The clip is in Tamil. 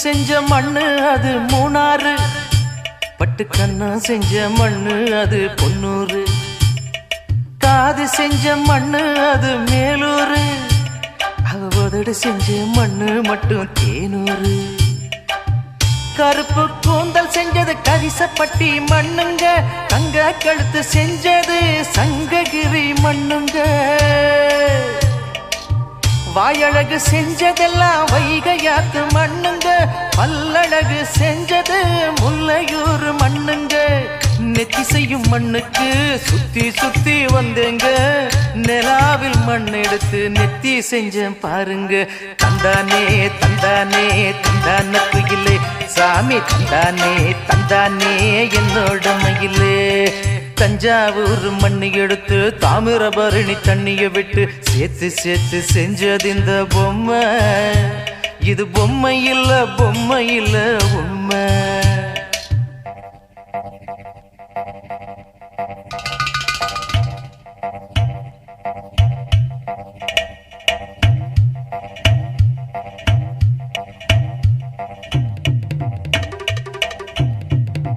செஞ்ச மண்ணு அது மூணாறு, பட்டு கண்ணா செஞ்ச மண்ணு அது பொன்னூறு, காது செஞ்ச மண்ணு அது மேலூரு, அவ உதடு செஞ்ச மண்ணு மட்டும் தேனூரு. கருப்பு கூந்தல் செஞ்சது கரிசப்பட்டி மண்ணுங்க, தங்க கழுத்து செஞ்சது சங்ககிரி மண்ணுங்க, வாயழகு செஞ்சதெல்லாம் வைகையாத்து மண்ணுங்க, பல்லழகு செஞ்சது முல்லையூர் மண்ணுங்க. நெத்தி செய்யும் மண்ணுக்கு சுத்தி சுத்தி வந்தேங்க, நிலாவில் மண் எடுத்து நெத்தி செஞ்சேன் பாருங்க. தந்தானே தந்தானே தந்தான குயிலே சாமி, தந்தானே தந்தானே என்னோட மயிலே. தஞ்சாவூர் மண்ணு எடுத்து தாமிரபரணி தண்ணிய விட்டு சேர்த்து சேர்த்து செஞ்சது இந்த பொம்மை, இது பொம்மை இல்ல பொம்மை இல்ல உண்மை.